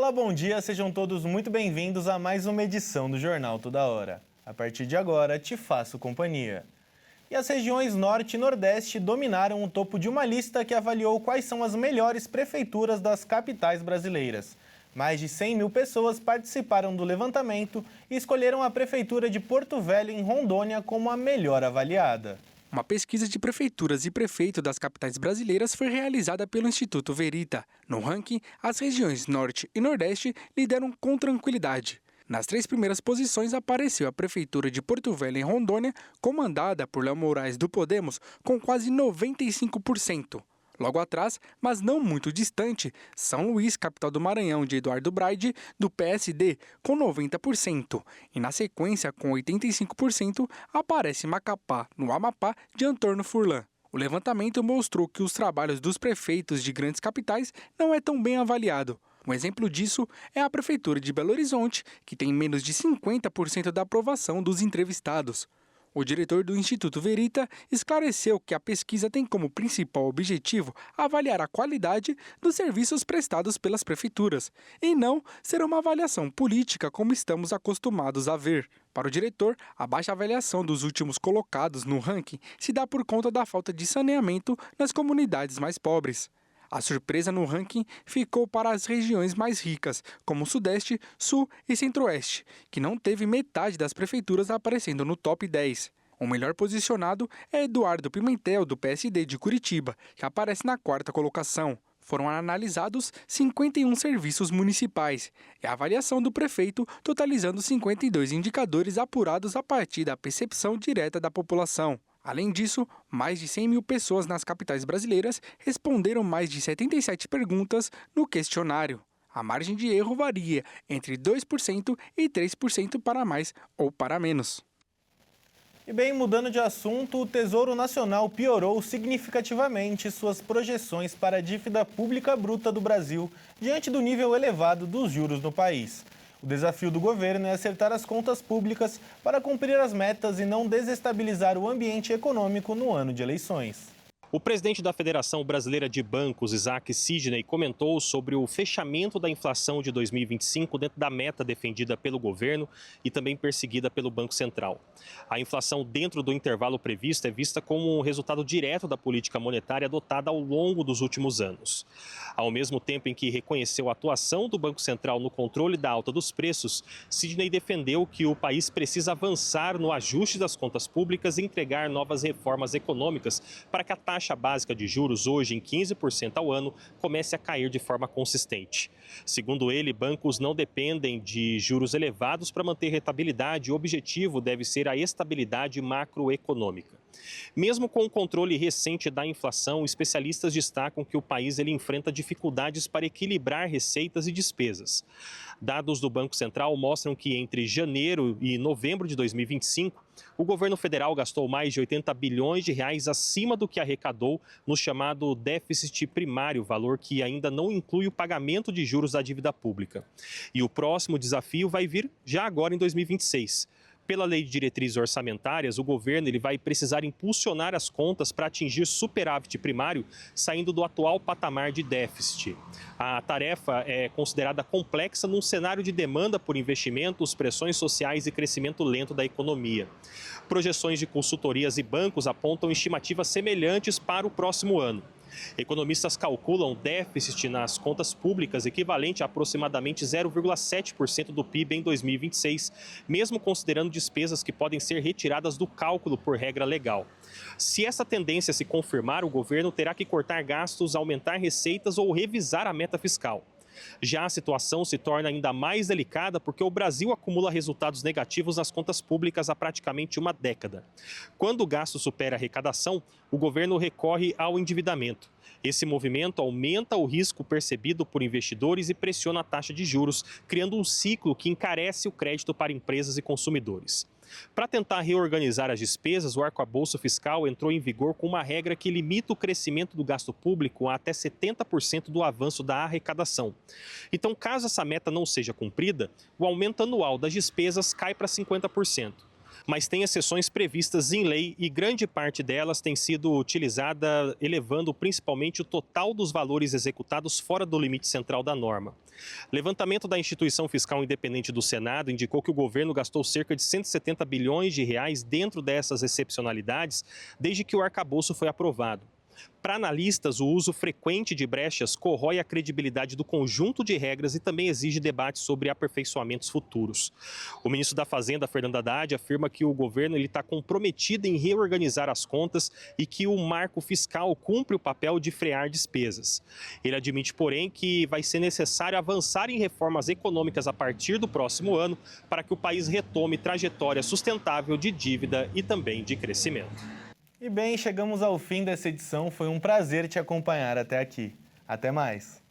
Olá, bom dia, sejam todos muito bem-vindos a mais uma edição do Jornal Toda Hora. A partir de agora, te faço companhia. E as regiões Norte e Nordeste dominaram o topo de uma lista que avaliou quais são as melhores prefeituras das capitais brasileiras. Mais de 100 mil pessoas participaram do levantamento e escolheram a prefeitura de Porto Velho, em Rondônia, como a melhor avaliada. Uma pesquisa de prefeituras e prefeitos das capitais brasileiras foi realizada pelo Instituto Verita. No ranking, as regiões Norte e Nordeste lideram com tranquilidade. Nas 3 primeiras posições apareceu a Prefeitura de Porto Velho, em Rondônia, comandada por Léo Moraes do Podemos, com quase 95%. Logo atrás, mas não muito distante, São Luís, capital do Maranhão, de Eduardo Braide, do PSD, com 90%. E na sequência, com 85%, aparece Macapá, no Amapá, de Antônio Furlan. O levantamento mostrou que os trabalhos dos prefeitos de grandes capitais não é tão bem avaliado. Um exemplo disso é a Prefeitura de Belo Horizonte, que tem menos de 50% da aprovação dos entrevistados. O diretor do Instituto Verita esclareceu que a pesquisa tem como principal objetivo avaliar a qualidade dos serviços prestados pelas prefeituras, e não ser uma avaliação política como estamos acostumados a ver. Para o diretor, a baixa avaliação dos últimos colocados no ranking se dá por conta da falta de saneamento nas comunidades mais pobres. A surpresa no ranking ficou para as regiões mais ricas, como Sudeste, Sul e Centro-Oeste, que não teve metade das prefeituras aparecendo no top 10. O melhor posicionado é Eduardo Pimentel, do PSD de Curitiba, que aparece na 4ª colocação. Foram analisados 51 serviços municipais e a avaliação do prefeito, totalizando 52 indicadores apurados a partir da percepção direta da população. Além disso, mais de 100 mil pessoas nas capitais brasileiras responderam mais de 77 perguntas no questionário. A margem de erro varia entre 2% e 3% para mais ou para menos. E bem, mudando de assunto, o Tesouro Nacional piorou significativamente suas projeções para a dívida pública bruta do Brasil diante do nível elevado dos juros no país. O desafio do governo é acertar as contas públicas para cumprir as metas e não desestabilizar o ambiente econômico no ano de eleições. O presidente da Federação Brasileira de Bancos, Isaac Sidney, comentou sobre o fechamento da inflação de 2025 dentro da meta defendida pelo governo e também perseguida pelo Banco Central. A inflação dentro do intervalo previsto é vista como um resultado direto da política monetária adotada ao longo dos últimos anos. Ao mesmo tempo em que reconheceu a atuação do Banco Central no controle da alta dos preços, Sidney defendeu que o país precisa avançar no ajuste das contas públicas e entregar novas reformas econômicas para que a taxa básica de juros, hoje em 15% ao ano, comece a cair de forma consistente. Segundo ele, bancos não dependem de juros elevados para manter rentabilidade e o objetivo deve ser a estabilidade macroeconômica. Mesmo com o controle recente da inflação, especialistas destacam que o país enfrenta dificuldades para equilibrar receitas e despesas. Dados do Banco Central mostram que entre janeiro e novembro de 2025, o governo federal gastou mais de 80 bilhões de reais acima do que arrecadou no chamado déficit primário, valor que ainda não inclui o pagamento de juros da dívida pública. E o próximo desafio vai vir já agora em 2026. Pela Lei de Diretrizes Orçamentárias, o governo vai precisar impulsionar as contas para atingir superávit primário, saindo do atual patamar de déficit. A tarefa é considerada complexa num cenário de demanda por investimentos, pressões sociais e crescimento lento da economia. Projeções de consultorias e bancos apontam estimativas semelhantes para o próximo ano. Economistas calculam déficit nas contas públicas equivalente a aproximadamente 0,7% do PIB em 2026, mesmo considerando despesas que podem ser retiradas do cálculo por regra legal. Se essa tendência se confirmar, o governo terá que cortar gastos, aumentar receitas ou revisar a meta fiscal. Já a situação se torna ainda mais delicada porque o Brasil acumula resultados negativos nas contas públicas há praticamente uma década. Quando o gasto supera a arrecadação, o governo recorre ao endividamento. Esse movimento aumenta o risco percebido por investidores e pressiona a taxa de juros, criando um ciclo que encarece o crédito para empresas e consumidores. Para tentar reorganizar as despesas, o arcabouço fiscal entrou em vigor com uma regra que limita o crescimento do gasto público a até 70% do avanço da arrecadação. Então, caso essa meta não seja cumprida, o aumento anual das despesas cai para 50%. mas tem exceções previstas em lei e grande parte delas tem sido utilizada elevando principalmente o total dos valores executados fora do limite central da norma. Levantamento da Instituição Fiscal Independente do Senado indicou que o governo gastou cerca de 170 bilhões de reais dentro dessas excepcionalidades desde que o arcabouço foi aprovado. Para analistas, o uso frequente de brechas corrói a credibilidade do conjunto de regras e também exige debate sobre aperfeiçoamentos futuros. O ministro da Fazenda, Fernando Haddad, afirma que o governo está comprometido em reorganizar as contas e que o marco fiscal cumpre o papel de frear despesas. Ele admite, porém, que vai ser necessário avançar em reformas econômicas a partir do próximo ano para que o país retome trajetória sustentável de dívida e também de crescimento. E bem, chegamos ao fim dessa edição. Foi um prazer te acompanhar até aqui. Até mais!